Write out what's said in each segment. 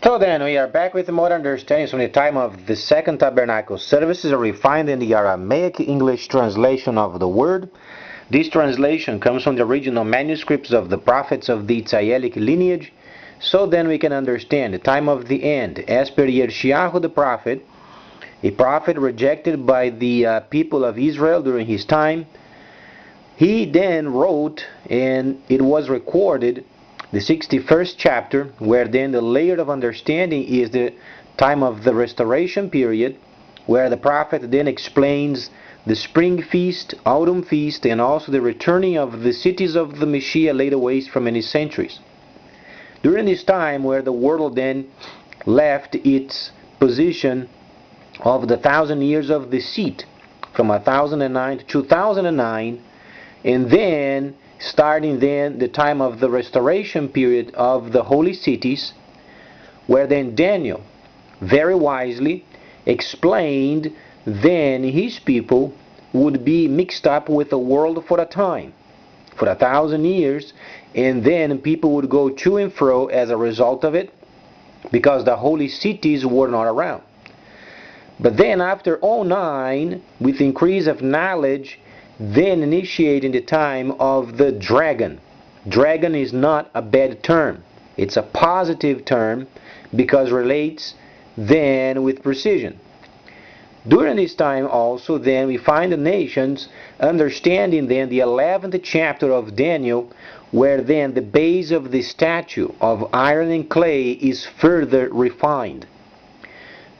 So then, we are back with more understandings from the time of the Second Tabernacle services are refined in the Aramaic English translation of the word. This translation comes from the original manuscripts of the prophets of the Tzayelic lineage. So then we can understand the time of the end. As per Yeshayahu the prophet, a prophet rejected by the people of Israel during his time, he then wrote, and it was recorded, the 61st chapter, where then the layer of understanding is the time of the restoration period, where the prophet then explains the spring feast, autumn feast, and also the returning of the cities of the Messiah laid waste for many centuries. During this time, where the world then left its position of the 1,000 years of deceit, from 1009 to 2009, and then starting then the time of the restoration period of the holy cities, where then Daniel very wisely explained then his people would be mixed up with the world for a time, for 1,000 years, and then people would go to and fro as a result of it, because the holy cities were not around. But then after 09, with increase of knowledge, then initiating the time of the dragon. Dragon is not a bad term. It's a positive term because relates then with precision. During this time also then we find the nations understanding then the 11th chapter of Daniel, where then the base of the statue of iron and clay is further refined.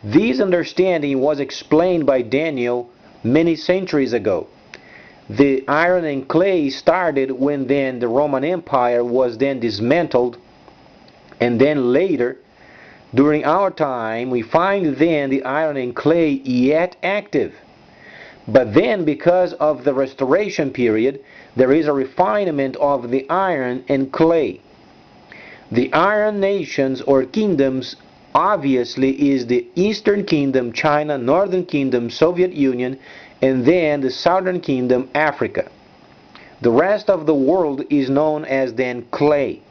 This understanding was explained by Daniel many centuries ago. The iron and clay started when then the Roman Empire was then dismantled, and then later, during our time, we find then the iron and clay yet active. But then because of the restoration period, there is a refinement of the iron and clay. The iron nations or kingdoms obviously is the Eastern Kingdom, China, Northern Kingdom, Soviet Union, and then the Southern Kingdom, Africa. The rest of the world is known as then clay.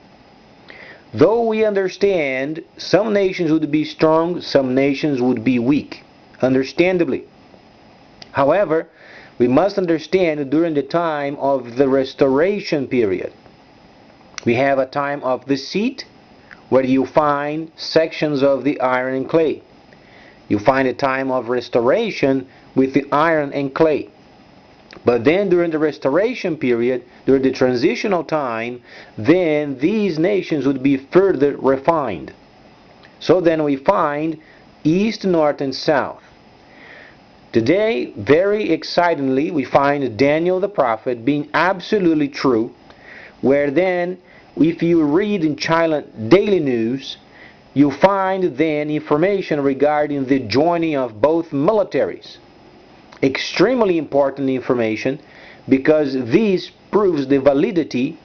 Though we understand some nations would be strong, some nations would be weak, understandably. However, we must understand during the time of the restoration period, we have a time of deceit, where you find sections of the iron and clay. You find a time of restoration with the iron and clay. But then during the restoration period, during the transitional time, then these nations would be further refined. So then we find east, north, and south. Today, very excitingly, we find Daniel the prophet being absolutely true, where then, if you read in China Daily News, you find then information regarding the joining of both militaries. Extremely important information, because this proves the validity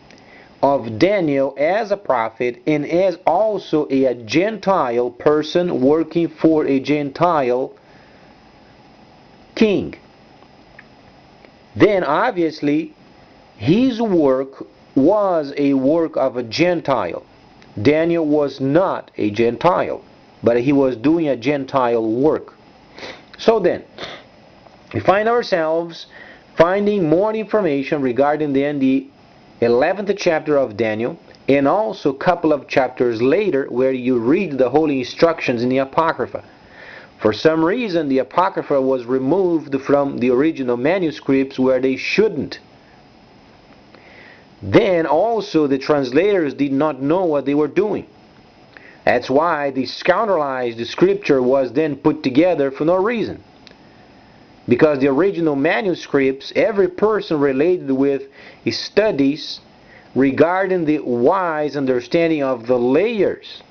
of Daniel as a prophet and as also a Gentile person working for a Gentile king. Then obviously his work was a work of a Gentile. Daniel was not a Gentile, but he was doing a Gentile work. So then, we find ourselves finding more information regarding then the 11th chapter of Daniel, and also a couple of chapters later where you read the holy instructions in the Apocrypha. For some reason, the Apocrypha was removed from the original manuscripts where they shouldn't. Then also the translators did not know what they were doing. That's why the scoundrelized scripture was then put together for no reason. Because the original manuscripts, every person related with studies regarding the wise understanding of the layers,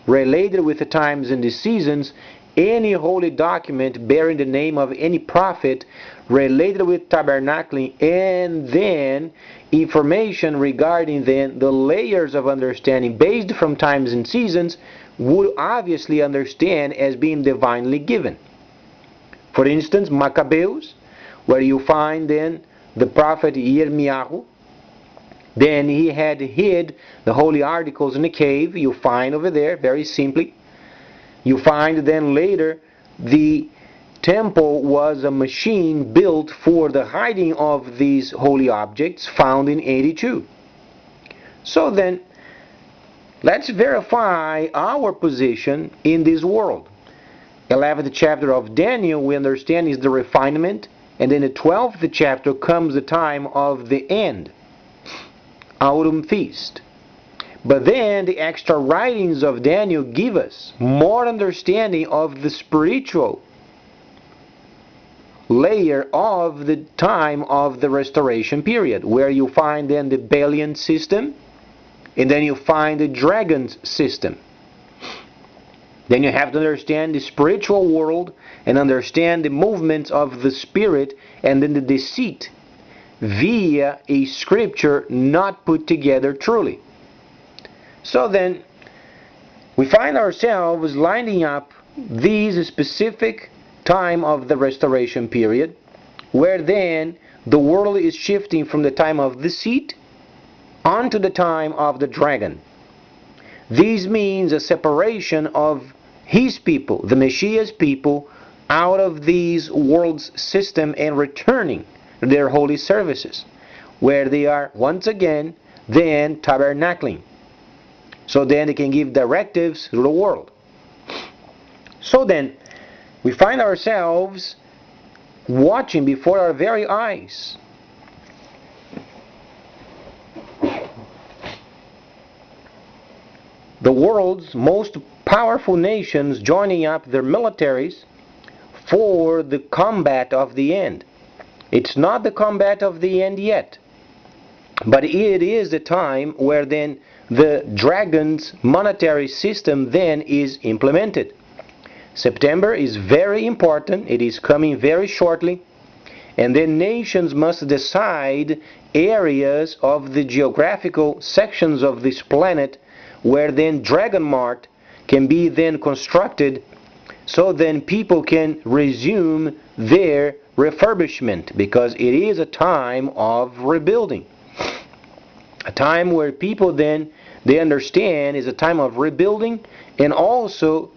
related with the times and the seasons, any holy document bearing the name of any prophet related with tabernacling, and then information regarding then the layers of understanding based from times and seasons would obviously understand as being divinely given. For instance, Maccabeus, where you find then the prophet Yirmiyahu, then he had hid the holy articles in a cave. You find over there, very simply, You find then later the temple was a machine built for the hiding of these holy objects, found in 82. So then, let's verify our position in this world. 11th chapter of Daniel, we understand, is the refinement, and in the 12th chapter comes the time of the end, autumn feast. But then the extra writings of Daniel give us more understanding of the spiritual layer of the time of the restoration period, where you find then the Balian system, and then you find the dragon's system. Then you have to understand the spiritual world and understand the movements of the spirit and then the deceit via a scripture not put together truly. So then, we find ourselves lining up these specific time of the restoration period, where then the world is shifting from the time of deceit onto the time of the dragon. This means a separation of his people, the Messiah's people, out of these world's system and returning to their holy services, where they are once again then tabernacling. So then they can give directives to the world. So then, we find ourselves watching before our very eyes the world's most powerful nations joining up their militaries for the combat of the end. It's not the combat of the end yet, but it is the time where then the dragon's monetary system then is implemented. September is very important. It is coming very shortly. And then nations must decide areas of the geographical sections of this planet where then Dragon Mart can be then constructed, so then people can resume their refurbishment, because it is a time of rebuilding. A time where people then, they understand is a time of rebuilding, and also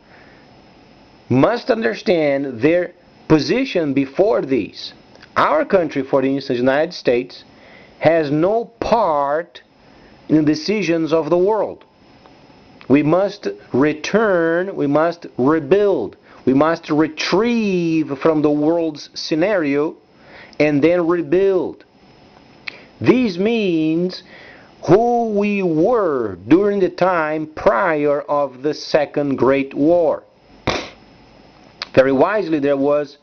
must understand their position before these. Our country, for instance, the United States, has no part in the decisions of the world. We must return, we must rebuild, we must retrieve from the world's scenario and then rebuild. This means who we were during the time prior of the Second Great War. Very wisely, there was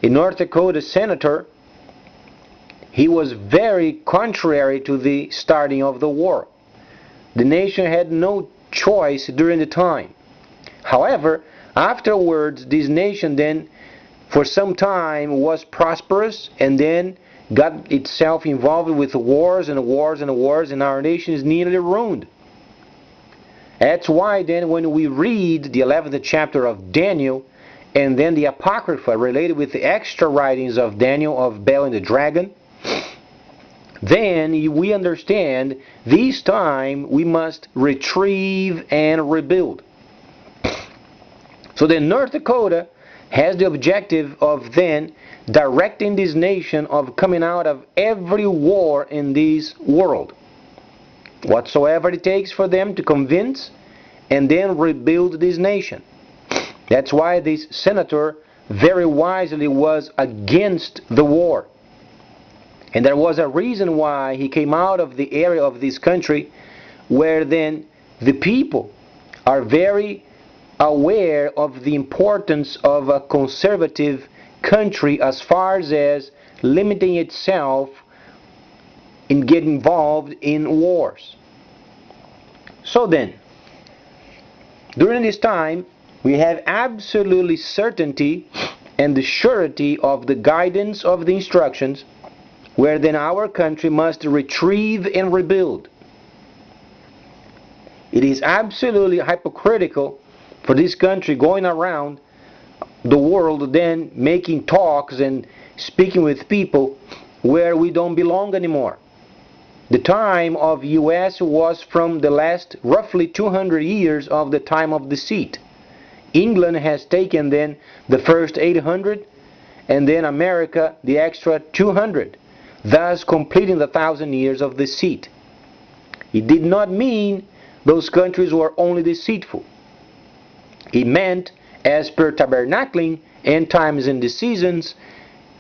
a North Dakota senator. He was very contrary to the starting of the war. The nation had no choice during the time. However, afterwards, this nation then, for some time, was prosperous and then got itself involved with wars and wars and wars, and our nation is nearly ruined. That's why then when we read the 11th chapter of Daniel, and then the Apocrypha related with the extra writings of Daniel, of Bel and the dragon, then we understand this time we must retrieve and rebuild. So then North Dakota has the objective of then directing this nation of coming out of every war in this world, whatsoever it takes for them to convince and then rebuild this nation. That's why this senator very wisely was against the war. And there was a reason why he came out of the area of this country where then the people are very aware of the importance of a conservative country as far as limiting itself in getting involved in wars. So then, during this time, we have absolutely certainty and the surety of the guidance of the instructions, where then our country must retrieve and rebuild. It is absolutely hypocritical for this country going around the world then making talks and speaking with people where we don't belong anymore. The time of US was from the last roughly 200 years of the time of deceit. England has taken then the first 800, and then America the extra 200, thus completing the 1,000 years of deceit. It did not mean those countries were only deceitful. It meant, as per tabernacling and times and the seasons,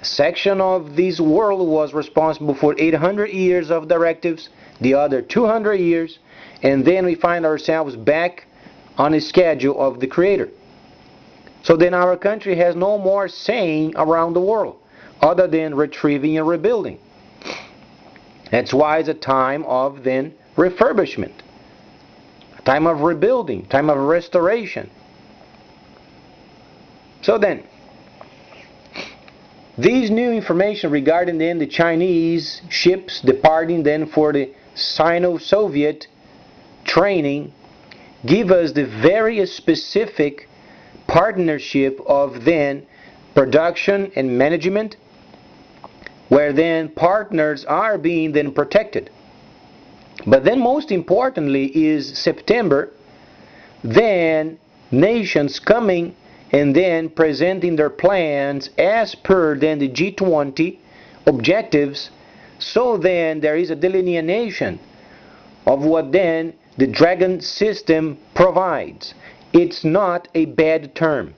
a section of this world was responsible for 800 years of directives, the other 200 years, and then we find ourselves back on a schedule of the Creator. So then our country has no more saying around the world other than retrieving and rebuilding. That's why it's a time of then refurbishment, a time of rebuilding, time of restoration. So then, these new information regarding then the Chinese ships departing then for the Sino-Soviet training give us the very specific partnership of then production and management, where then partners are being then protected. But then most importantly is September, then nations coming and then presenting their plans as per then the G20 objectives. So then there is a delineation of what then the Dragon system provides. It's not a bad term.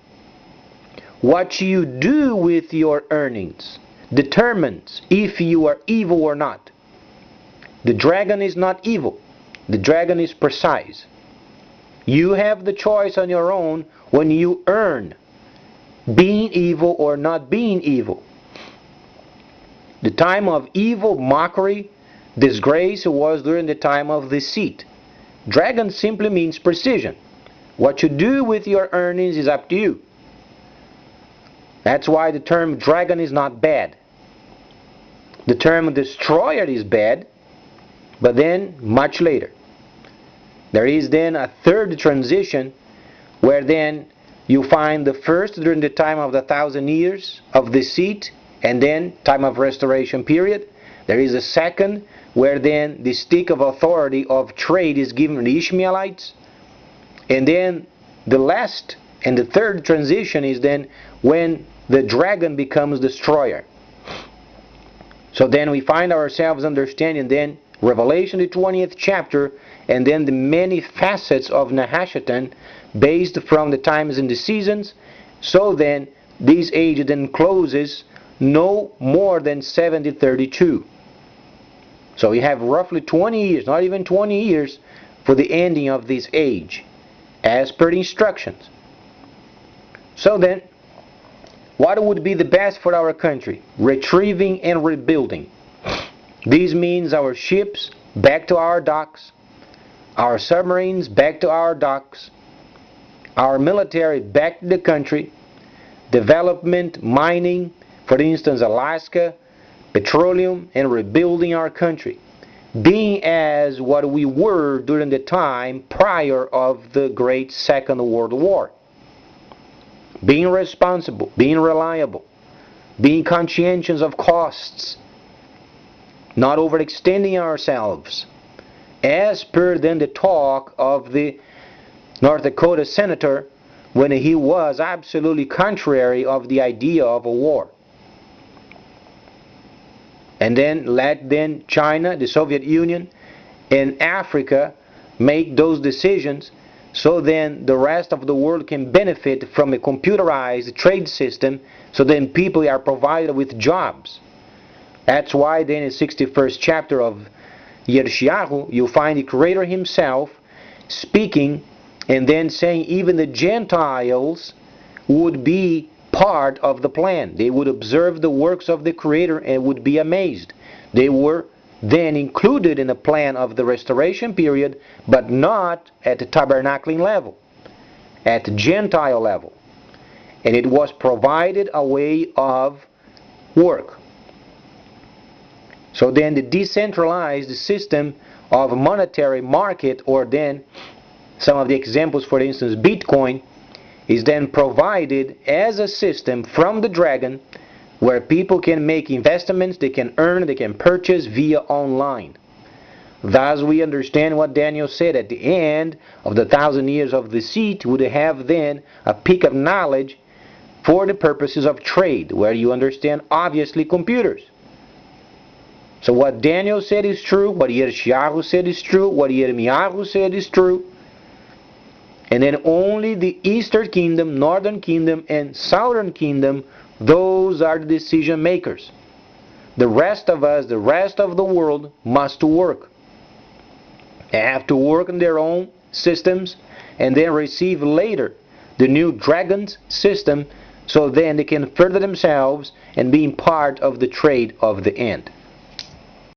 What you do with your earnings determines if you are evil or not. The dragon is not evil. The dragon is precise. You have the choice on your own when you earn being evil or not being evil. The time of evil, mockery, disgrace was during the time of deceit. Dragon simply means precision. What you do with your earnings is up to you. That's why the term dragon is not bad. The term destroyer is bad, but then much later. There is then a third transition where then you find the first during the time of the 1,000 years of deceit and then time of restoration period. There is a second where then the stick of authority of trade is given to the Ishmaelites. And then the last and the third transition is then when the dragon becomes destroyer. So then we find ourselves understanding then Revelation the 20th chapter and then the many facets of Nehashatan based from the times and the seasons. So then this age then closes no more than 7032. So we have roughly 20 years, not even 20 years, for the ending of this age, as per the instructions. So then, what would be the best for our country? Retrieving and rebuilding. This means our ships back to our docks, our submarines back to our docks, our military back to the country, development, mining, for instance Alaska, petroleum, and rebuilding our country, being as what we were during the time prior of the great Second World War. Being responsible, being reliable, being conscientious of costs, not overextending ourselves, as per then the talk of the North Dakota senator when he was absolutely contrary of the idea of a war. And then let then China, the Soviet Union, and Africa make those decisions, so then the rest of the world can benefit from a computerized trade system, so then people are provided with jobs. That's why then in the 61st chapter of Yeshayahu, you find the Creator himself speaking and then saying even the Gentiles would be part of the plan. They would observe the works of the Creator and would be amazed. They were then included in the plan of the restoration period, but not at the tabernacling level, at the Gentile level. And it was provided a way of work. So then the decentralized system of monetary market, or then some of the examples, for instance Bitcoin, is then provided as a system from the dragon where people can make investments, they can earn, they can purchase via online. Thus we understand what Daniel said: at the end of the 1,000 years of deceit would have then a peak of knowledge for the purposes of trade, where you understand obviously computers. So what Daniel said is true, what Yirmiyahu said is true, what Yirmiyahu said is true. And then only the Eastern Kingdom, Northern Kingdom, and Southern Kingdom, those are the decision makers. The rest of us, the rest of the world, must work. They have to work in their own systems and then receive later the new dragon's system, so then they can further themselves and being part of the trade of the end.